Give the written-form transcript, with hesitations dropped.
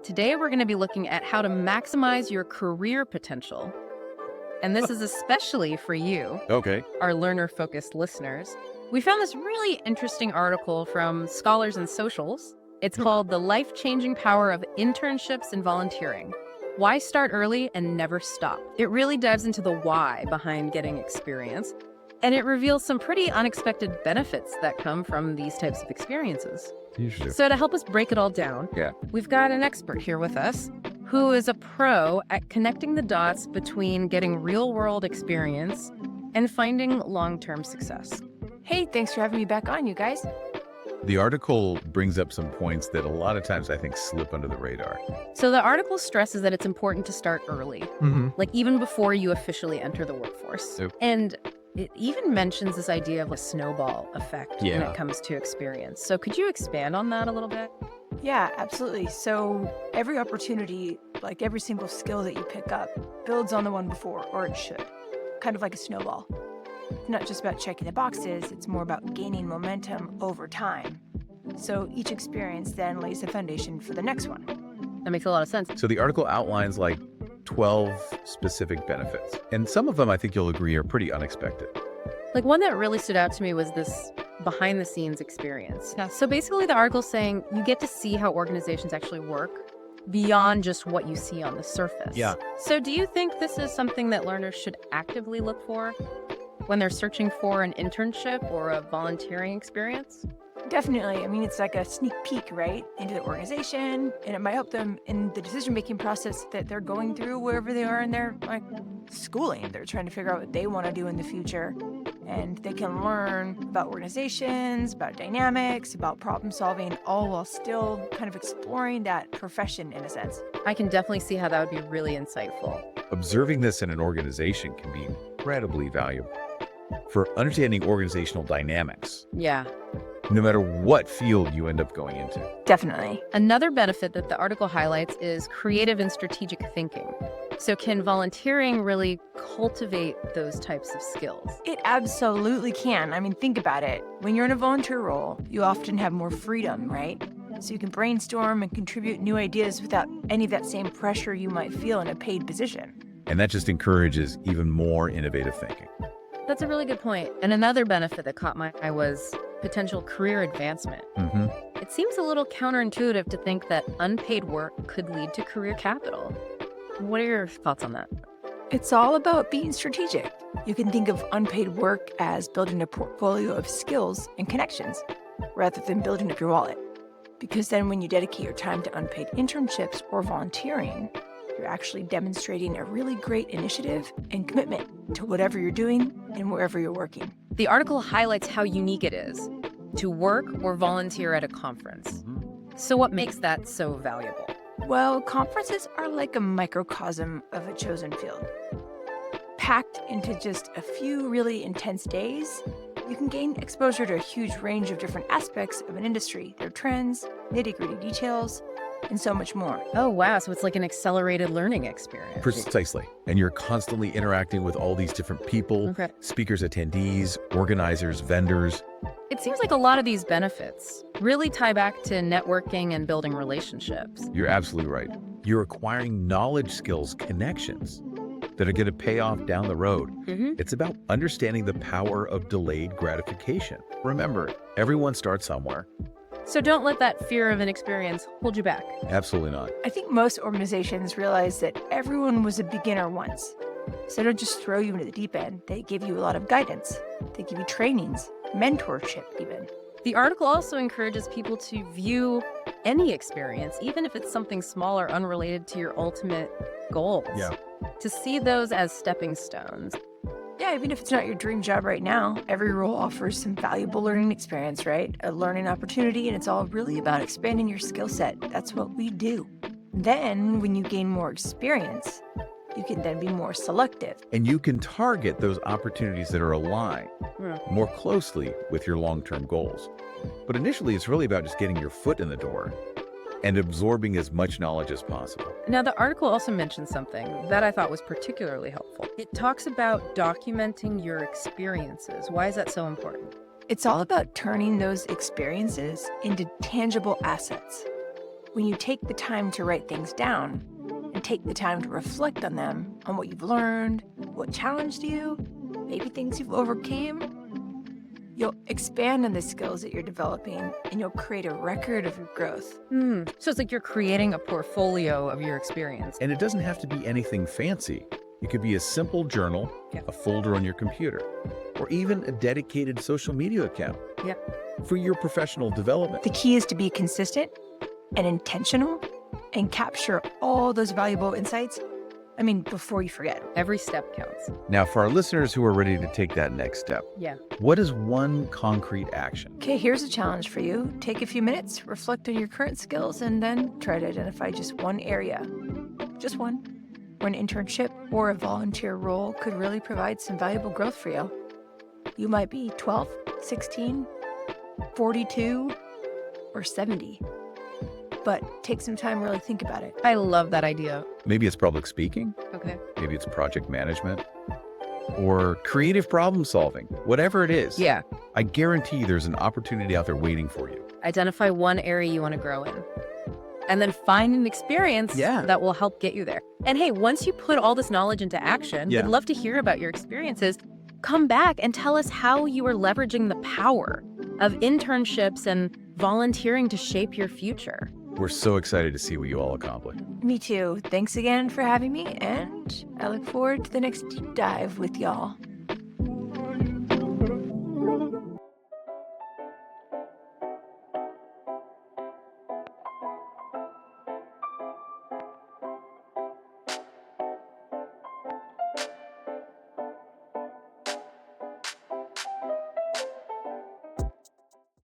Today, we're going to be looking at how to maximize your career potential. And this is especially for you, Okay. our learner-focused listeners. We found this really interesting article from Scholars and Socials. It's called The Life-Changing Power of Internships and Volunteering. Why start early and never stop? It really dives into the why behind getting experience, and it reveals some pretty unexpected benefits that come from these types of experiences. Usually. So to help us break it all down, we've got an expert here with us who is a pro at connecting the dots between getting real-world experience and finding long-term success. Hey, thanks for having me back on, you guys. The article brings up some points that a lot of times I think slip under the radar. So the article stresses that it's important to start early, like even before you officially enter the workforce. Yep. And it even mentions this idea of a snowball effect when it comes to experience. So could you expand on that a little bit? Yeah, absolutely. So every opportunity, like every single skill that you pick up, builds on the one before, or it should. Kind of like a snowball. It's not just about checking the boxes, it's more about gaining momentum over time. So each experience then lays the foundation for the next one. That makes a lot of sense. So the article outlines like 12 specific benefits. And some of them I think you'll agree are pretty unexpected. Like one that really stood out to me was this behind the scenes experience. So basically the article's saying you get to see how organizations actually work beyond just what you see on the surface. Yeah. So do you think this is something that learners should actively look for when they're searching for an internship or a volunteering experience? Definitely. I mean, it's like a sneak peek, right, into the organization, and it might help them in the decision-making process that they're going through wherever they are in their schooling. They're trying to figure out what they want to do in the future, and they can learn about organizations, about dynamics, about problem solving, all while still kind of exploring that profession in a sense. I can definitely see how that would be really insightful. Observing this in an organization can be incredibly valuable for understanding organizational dynamics, Yeah. no matter what field you end up going into. Definitely. Another benefit that the article highlights is creative and strategic thinking. So can volunteering really cultivate those types of skills? It absolutely can. I mean, think about it. When you're in a volunteer role, you often have more freedom, right? So you can brainstorm and contribute new ideas without any of that same pressure you might feel in a paid position. And that just encourages even more innovative thinking. That's a really good point. And another benefit that caught my eye was potential career advancement. It seems a little counterintuitive to think that unpaid work could lead to career capital. What are your thoughts on that? It's all about being strategic. You can think of unpaid work as building a portfolio of skills and connections rather than building up your wallet. Because then when you dedicate your time to unpaid internships or volunteering, you're actually demonstrating a really great initiative and commitment to whatever you're doing and wherever you're working. The article highlights how unique it is to work or volunteer at a conference. So what makes that so valuable? Well, conferences are like a microcosm of a chosen field. Packed into just a few really intense days, you can gain exposure to a huge range of different aspects of an industry, their trends, nitty-gritty details, and so much more. Oh, wow. So it's like an accelerated learning experience. Precisely. And you're constantly interacting with all these different people, speakers, attendees, organizers, vendors. It seems like a lot of these benefits really tie back to networking and building relationships. You're absolutely right. You're acquiring knowledge, skills, connections that are going to pay off down the road. It's about understanding the power of delayed gratification. Remember, everyone starts somewhere. So don't let that fear of an experience hold you back. Absolutely not. I think most organizations realize that everyone was a beginner once. So they don't just throw you into the deep end. They give you a lot of guidance. They give you trainings, mentorship even. The article also encourages people to view any experience, even if it's something small or unrelated to your ultimate goals, to see those as stepping stones. Yeah, even if it's not your dream job right now, every role offers some valuable learning experience, right? A learning opportunity, and it's all really about expanding your skill set. That's what we do. Then, when you gain more experience, you can then be more selective. And you can target those opportunities that are aligned more closely with your long-term goals. But initially, it's really about just getting your foot in the door and absorbing as much knowledge as possible. Now, the article also mentions something that I thought was particularly helpful. It talks about documenting your experiences. Why is that so important? It's all about turning those experiences into tangible assets. when you take the time to write things down and take the time to reflect on them, on what you've learned, what challenged you, maybe things you've overcame, you'll expand on the skills that you're developing and you'll create a record of your growth. So it's like you're creating a portfolio of your experience. And it doesn't have to be anything fancy. It could be a simple journal, a folder on your computer, or even a dedicated social media account for your professional development. The key is to be consistent and intentional and capture all those valuable insights, before you forget. Every step counts. Now, for our listeners who are ready to take that next step, what is one concrete action? Okay, here's a challenge for you. Take a few minutes, reflect on your current skills, and then try to identify just one area, just one, where an internship or a volunteer role could really provide some valuable growth for you. You might be 12, 16, 42, or 70. But take some time to really think about it. I love that idea. Maybe it's public speaking. Okay. Maybe it's project management or creative problem solving. Whatever it is. Yeah. I guarantee there's an opportunity out there waiting for you. Identify one area you want to grow in. And then find an experience that will help get you there. And hey, once you put all this knowledge into action, we'd love to hear about your experiences. Come back and tell us how you are leveraging the power of internships and volunteering to shape your future. We're so excited to see what you all accomplish. Me too. Thanks again for having me, and I look forward to the next deep dive with y'all.